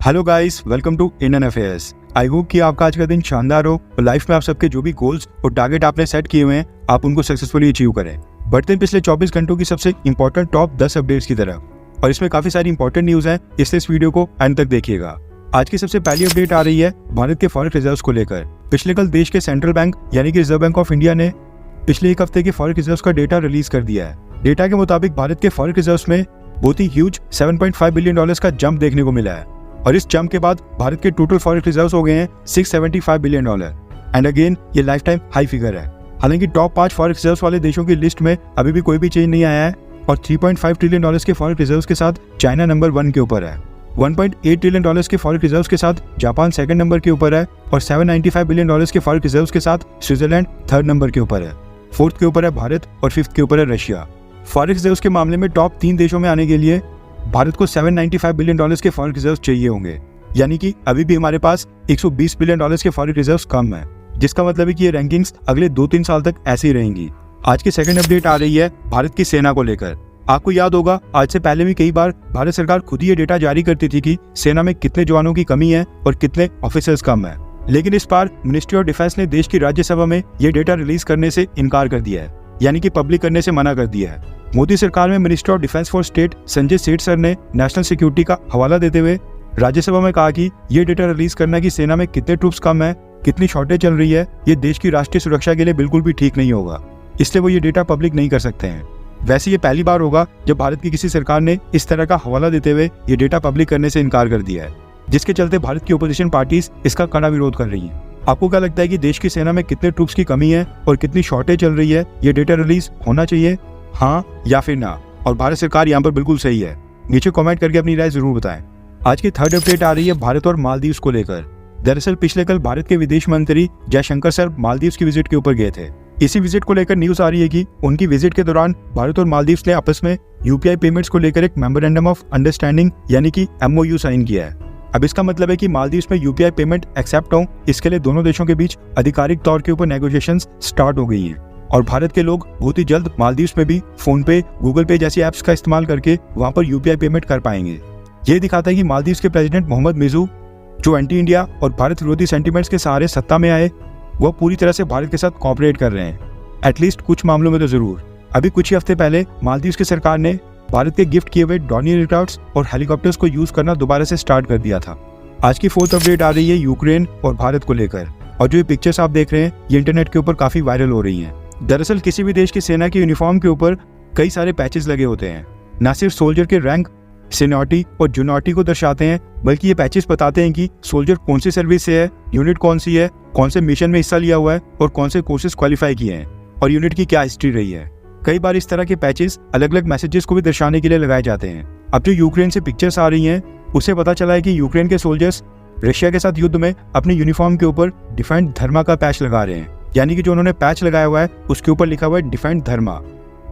Hello guys, welcome to Indian affairs. I hope कि आपका आज का दिन शानदार हो और लाइफ में आप सबके जो भी गोल्स और टारगेट आपने सेट किए हुए हैं आप उनको सक्सेसफुली अचीव करें। बढ़ते हैं पिछले 24 घंटों की सबसे इंपॉर्टेंट टॉप 10 अपडेट्स की तरफ और इसमें काफी सारी इंपॉर्टेंट न्यूज है, इसलिए इस वीडियो को एंड तक देखिएगा। आज की सबसे पहली अपडेट आ रही है भारत के फॉरेक्स रिजर्व्स को लेकर। पिछले कल देश के सेंट्रल बैंक यानी कि रिजर्व बैंक ऑफ इंडिया ने पिछले एक हफ्ते के फॉरेक्स रिजर्व्स का डेटा रिलीज कर दिया है। डेटा के मुताबिक भारत के फॉरेक्स रिजर्व्स में बहुत ही ह्यूज $7.5 बिलियन का जंप देखने को मिला है और इस जंप के बाद भारत के टोटल फॉरेक्स रिजर्व्स हो गए हैं $675 बिलियन एंड अगेन ये लाइफ टाइम हाई फिगर है। हालांकि टॉप 5 फॉरेक्स रिजर्व्स वाले देशों की लिस्ट में अभी भी कोई भी चेंज नहीं आया है और $3.5 ट्रिलियन के फॉरेक्स रिजर्व्स के साथ चाइना नंबर 1 के ऊपर है। $1.8 ट्रिलियन के फॉरेक्स रिजर्व्स के साथ जापान सेकंड नंबर के ऊपर है और $795 बिलियन के फॉरेक्स रिजर्व्स के साथ स्विट्जरलैंड थर्ड नंबर के ऊपर है। फोर्थ के ऊपर है भारत और फिफ्थ के ऊपर है रशिया। फॉरेक्स रिजर्व्स के मामले में टॉप 3 देशों में आने के लिए भारत को $795 बिलियन के फॉरेक्स रिजर्व्स चाहिए होंगे, यानी कि अभी भी हमारे पास $120 बिलियन के फॉरेक्स रिजर्व्स कम है, जिसका मतलब है कि ये रैंकिंग्स अगले 2-3 साल तक ऐसी ही रहेंगी। आज की सेकंड अपडेट आ रही है भारत की सेना को लेकर। आपको याद होगा आज से पहले भी कई बार भारत सरकार खुद ही ये डेटा जारी करती थी कि सेना में कितने जवानों की कमी है और कितने ऑफिसर्स कम है, लेकिन इस बार मिनिस्ट्री ऑफ डिफेंस ने देश की राज्यसभा में ये डेटा रिलीज करने से इनकार कर दिया है, यानी कि पब्लिक करने से मना कर दिया है। मोदी सरकार में minister of defence for state Sanjay Seth sir ने नेशनल सिक्योरिटी का हवाला देते हुए राज्यसभा में कहा कि ये डेटा रिलीज करना कि सेना में कितने ट्रूप्स कम है, कितनी शॉर्टेज चल रही है, ये देश की राष्ट्रीय सुरक्षा के लिए बिल्कुल भी ठीक नहीं होगा, इसलिए वो ये डेटा पब्लिक नहीं कर सकते हैं। वैसे ये पहली बार होगा जब भारत की किसी सरकार ने इस तरह का हवाला देते हुए ये डेटा पब्लिक करने से इनकार कर दिया है, जिसके चलते भारत की ओपोजिशन पार्टीज इसका कड़ा विरोध कर रही है। आपको क्या लगता है कि देश की सेना में कितने ट्रूप्स की कमी है और कितनी शॉर्टेज चल रही है, ये डेटा रिलीज होना चाहिए, हाँ या फिर ना? और भारत सरकार यहाँ पर बिल्कुल सही है? नीचे कमेंट करके अपनी राय जरूर बताएं। आज की थर्ड अपडेट आ रही है भारत और मालदीव्स को लेकर। दरअसल पिछले कल भारत के विदेश मंत्री जयशंकर सर मालदीव्स की विजिट के ऊपर गए थे। इसी विजिट को लेकर न्यूज आ रही है कि उनकी विजिट के दौरान भारत और मालदीव्स ने आपस में यूपीआई पेमेंट्स को लेकर एक मेमोरेंडम ऑफ अंडरस्टैंडिंग यानी कि MOU साइन किया है। अब इसका मतलब है कि मालदीव्स में यूपीआई पेमेंट एक्सेप्ट हो, इसके लिए दोनों देशों के बीच आधिकारिक तौर के ऊपर नेगोशिएशंस स्टार्ट हो गई हैं और भारत के लोग बहुत ही जल्द मालदीव्स में भी फोन पे, गूगल पे जैसी ऐप्स का इस्तेमाल करके वहां पर यूपीआई पेमेंट कर पाएंगे। ये दिखाता है कि मालदीव्स के प्रेसिडेंट मोहम्मद मिजू, जो एंटी इंडिया और भारत विरोधी सेंटीमेंट्स के सहारे सत्ता में आए, वो पूरी तरह से भारत के साथ कोऑपरेट कर रहे हैं, एटलीस्ट कुछ मामलों में तो जरूर। अभी कुछ ही हफ्ते पहले मालदीव्स की सरकार ने भारत के गिफ्ट किए हुए डॉर्नियर एयरक्राफ्ट्स और हेलीकॉप्टर्स को यूज करना दोबारा से स्टार्ट कर दिया था। आज की फोर्थ अपडेट आ रही है यूक्रेन और भारत को लेकर, और जो ये पिक्चर्स आप देख रहे हैं ये इंटरनेट के ऊपर काफी वायरल हो रही हैं। दरअसल किसी भी देश की सेना की यूनिफॉर्म के ऊपर कई सारे पैचेस लगे होते हैं, न सिर्फ सोल्जर के रैंक, सीनियरिटी और जूनियरिटी को दर्शाते हैं, बल्कि ये पैचेस बताते हैं कि सोल्जर कौन सी सर्विस से है, यूनिट कौन सी है, कौन से मिशन में हिस्सा लिया हुआ है और कौन से कोर्सेज क्वालिफाई किए हैं और यूनिट की क्या हिस्ट्री रही है। कई बार इस तरह के पैचेस अलग अलग मैसेजेस को भी दर्शाने के लिए लगाए जाते हैं। अब जो यूक्रेन से पिक्चर्स आ रही हैं उससे पता चला है कि यूक्रेन के सोल्जर्स रशिया के साथ युद्ध में अपने यूनिफॉर्म के ऊपर डिफेंड धर्मा का पैच लगा रहे हैं, यानी कि जो उन्होंने पैच लगाया हुआ है उसके ऊपर लिखा हुआ है डिफेंड धर्मा,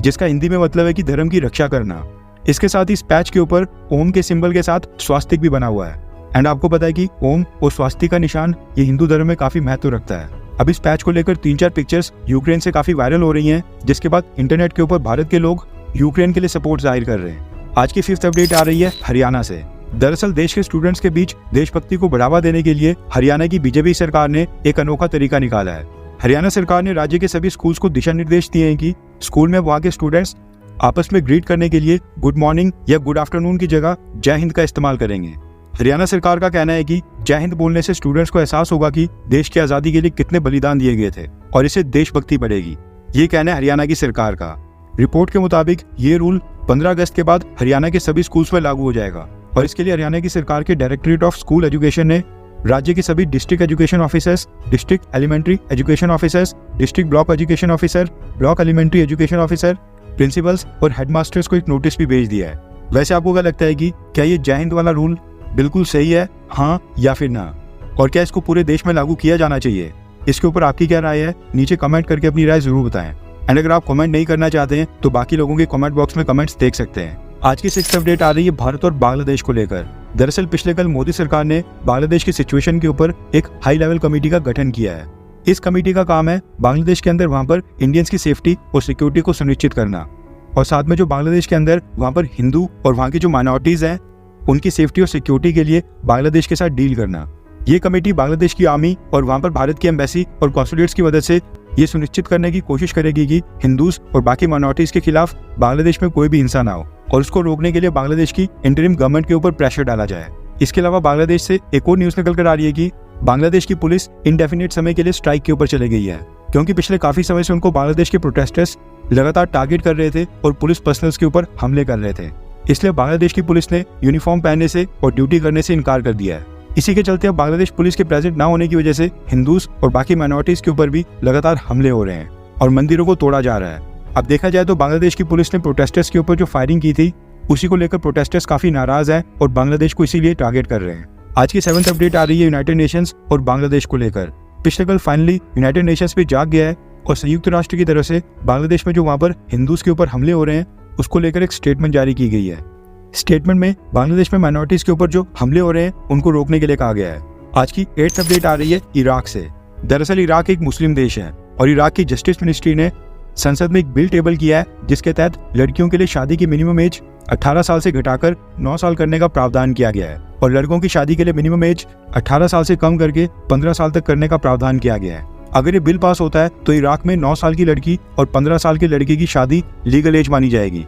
जिसका हिंदी में मतलब है कि धर्म की रक्षा करना। इसके साथ इस पैच के ऊपर ओम के सिंबल के साथ स्वास्तिक भी बना हुआ है एंड आपको पता है कि ओम और स्वास्तिक का निशान ये हिंदू धर्म में काफी महत्व रखता है। अब इस पैच को लेकर 3-4 पिक्चर्स यूक्रेन से काफी वायरल हो रही हैं, जिसके बाद इंटरनेट के ऊपर भारत के लोग यूक्रेन के लिए सपोर्ट जाहिर कर रहे हैं। आज की फिफ्थ अपडेट आ रही है हरियाणा से। दरअसल देश के स्टूडेंट्स के बीच देशभक्ति को बढ़ावा देने के लिए हरियाणा की बीजेपी सरकार ने एक अनोखा तरीका निकाला है। हरियाणा सरकार ने राज्य के सभी स्कूल्स को दिशा निर्देश दिए हैं कि स्कूल में वहाँ के स्टूडेंट्स आपस में ग्रीट करने के लिए गुड मॉर्निंग या गुड आफ्टरनून की जगह जय हिंद का इस्तेमाल करेंगे। हरियाणा सरकार का कहना है कि जय हिंद बोलने से स्टूडेंट्स को एहसास होगा कि देश की आजादी के लिए कितने बलिदान दिए गए थे और इससे देशभक्ति बढ़ेगी। ये कहना है हरियाणा की सरकार का। रिपोर्ट के मुताबिक ये रूल 15 अगस्त के बाद हरियाणा के सभी स्कूल्स में लागू हो जाएगा और इसके लिए हरियाणा की सरकार के डायरेक्टरेट ऑफ स्कूल एजुकेशन ने राज्य के सभी district education officers, district elementary education officers, district block education officer, block elementary education officer, principals और हेडमास्टर्स को एक नोटिस भी भेज दिया है। वैसे आपको क्या लगता है कि क्या ये जय हिंद वाला रूल बिल्कुल सही है, हाँ या फिर ना? और क्या इसको पूरे देश में लागू किया जाना चाहिए? इसके ऊपर आपकी क्या राय है? नीचे कमेंट करके अपनी राय जरूर बताएं। एंड अगर आप कमेंट नहीं करना चाहते हैं तो बाकी लोगों के कमेंट बॉक्स में कमेंट्स देख सकते हैं। आज की सिक्स्थ अपडेट आ रही है भारत और बांग्लादेश को लेकर। दरअसल पिछले कल मोदी सरकार ने बांग्लादेश की सिचुएशन के ऊपर एक हाई लेवल कमेटी का गठन किया है। इस कमेटी का काम है बांग्लादेश के अंदर वहां पर इंडियंस की सेफ्टी और सिक्योरिटी को सुनिश्चित करना और साथ में जो बांग्लादेश के अंदर वहां पर हिंदू और वहां की जो माइनॉरिटीज हैं उनकी सेफ्टी और सिक्योरिटी के लिए बांग्लादेश के साथ डील करना। ये कमेटी बांग्लादेश की आर्मी और वहां पर भारत की एम्बेसी और कॉन्सुलेट्स की मदद से ये सुनिश्चित करने की कोशिश करेगी कि हिंदूज और बाकी माइनॉरिटीज के खिलाफ बांग्लादेश में कोई भी हिंसा ना हो, और उसको रोकने के लिए बांग्लादेश की इंटरिम गवर्नमेंट के ऊपर प्रेशर डाला जाए। इसके अलावा बांग्लादेश से एक और न्यूज निकल कर आ रही है कि बांग्लादेश की पुलिस इंडेफिनिट समय के लिए स्ट्राइक के ऊपर चली गई है, क्योंकि पिछले काफी समय से उनको बांग्लादेश के प्रोटेस्टर्स लगातार टारगेट कर रहे थे और पुलिस पर्सनल्स के ऊपर हमले कर रहे थे। इसलिए बांग्लादेश की पुलिस ने यूनिफॉर्म पहनने से और ड्यूटी करने से इनकार कर दिया है। इसी के चलते अब बांग्लादेश पुलिस के प्रेजेंट ना होने की वजह से हिंदूज और बाकी माइनॉरिटीज के ऊपर भी लगातार हमले हो रहे हैं और मंदिरों को तोड़ा जा रहा है। अब देखा जाए तो बांग्लादेश की पुलिस ने प्रोटेस्टर्स के ऊपर जो फायरिंग की थी उसी को लेकर प्रोटेस्टर्स काफी नाराज हैं और बांग्लादेश को इसीलिए टारगेट कर रहे हैं। आज की 7th अपडेट आ रही है यूनाइटेड नेशंस और बांग्लादेश को लेकर। पिछले कल फाइनली यूनाइटेड नेशंस भी जाग गया है और संयुक्त राष्ट्र की तरफ से बांग्लादेश में जो वहां पर हिंदूज के ऊपर हमले हो रहे हैं उसको लेकर एक स्टेटमेंट जारी की गई है। स्टेटमेंट में बांग्लादेश में माइनॉरिटीज के ऊपर जो हमले हो रहे हैं उनको रोकने के लिए कहा गया है। आज की 8th अपडेट आ रही है इराक से। दरअसल इराक एक मुस्लिम देश है और इराक की जस्टिस मिनिस्ट्री ने संसद में एक बिल टेबल किया है जिसके तहत लड़कियों के लिए शादी की मिनिमम एज 18 साल से घटाकर 9 साल करने का प्रावधान किया गया है और लड़कों की शादी के लिए मिनिमम एज 18 साल से कम करके 15 साल तक करने का प्रावधान किया गया है। अगर ये बिल पास होता है तो इराक में 9 साल की लड़की और 15 साल के लड़के की शादी लीगल एज मानी जाएगी।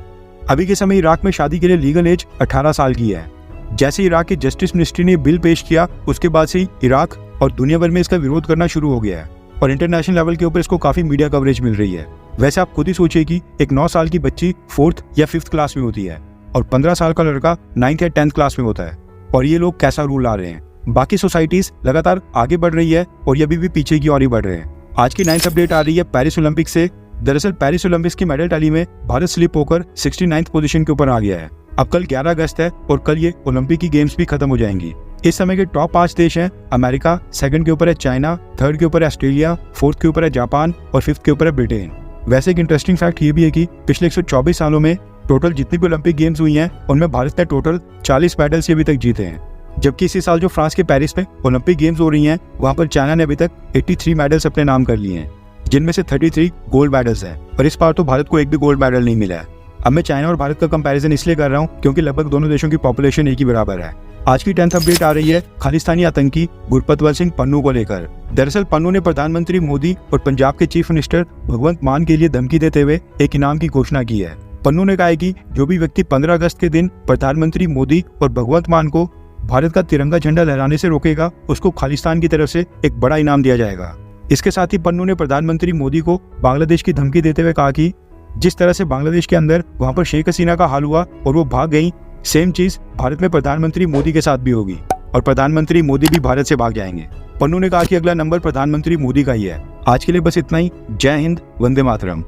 अभी के समय इराक में शादी के लिए लीगल एज 18 साल की है। जैसे इराक की जस्टिस मिनिस्ट्री ने बिल पेश किया उसके बाद से इराक और दुनिया भर में इसका विरोध करना शुरू हो गया है और इंटरनेशनल लेवल के ऊपर इसको काफी मीडिया कवरेज मिल रही है। वैसे आप खुद ही सोचिए कि एक 9 साल की बच्ची 4th या 5th क्लास में होती है और 15 साल का लड़का 9th या 10th क्लास में होता है, और ये लोग कैसा रूल ला रहे हैं। बाकी सोसाइटीज लगातार आगे बढ़ रही है और ये अभी भी पीछे की ओर ही बढ़ रहे हैं। आज की 9th अपडेट आ रही है पेरिस ओलंपिक से। दरअसल पेरिस ओलंपिक्स की मेडल टैली में भारत स्लिप होकर 69th पोजीशन के ऊपर आ गया है। अब कल 11 अगस्त है और कल ये ओलंपिक की गेम्स भी खत्म हो जाएंगी। इस समय के टॉप 5 देश हैं अमेरिका, 2nd के ऊपर है चाइना, 3rd के ऊपर है ऑस्ट्रेलिया, 4th के ऊपर है जापान और 5th के ऊपर है ब्रिटेन। वैसे एक इंटरेस्टिंग फैक्ट ये भी है कि पिछले 124 सालों में टोटल जितनी भी ओलंपिक गेम्स हुई हैं उनमें भारत ने टोटल 40 मेडल्स अभी तक जीते हैं, जबकि इसी साल जो फ्रांस के पेरिस में ओलंपिक गेम्स हो रही हैं वहां पर चाइना ने अभी तक 83 मेडल्स अपने नाम कर लिए हैं, जिनमें से 33 गोल्ड मेडल्स हैं और इस बार तो भारत को एक भी गोल्ड मेडल नहीं मिला है। अब मैं चाइना और भारत का कंपैरिजन इसलिए कर रहा हूँ क्योंकि लगभग दोनों देशों की पॉपुलेशन एक ही बराबर है। आज की 10th अपडेट आ रही है खालिस्तानी आतंकी गुरपतवल सिंह पन्नू को लेकर। दरअसल पन्नू ने प्रधानमंत्री मोदी और पंजाब के चीफ मिनिस्टर भगवंत मान के लिए धमकी देते हुए एक इनाम की घोषणा की है। पन्नू ने कहा है कि जो भी व्यक्ति 15 अगस्त के दिन प्रधानमंत्री मोदी और भगवंत मान को भारत का तिरंगा झंडा लहराने से रोकेगा उसको खालिस्तान की तरफ से एक बड़ा इनाम दिया जाएगा। इसके साथ ही पन्नू ने प्रधानमंत्री मोदी को बांग्लादेश की धमकी देते हुए कहा कि जिस तरह से बांग्लादेश के अंदर वहां पर शेख हसीना का हाल हुआ और वो भाग गई, सेम चीज भारत में प्रधानमंत्री मोदी के साथ भी होगी और प्रधानमंत्री मोदी भी भारत से भाग जाएंगे। पन्नू ने कहा कि अगला नंबर प्रधानमंत्री मोदी का ही है। आज के लिए बस इतना ही। जय हिंद, वंदे मातरम।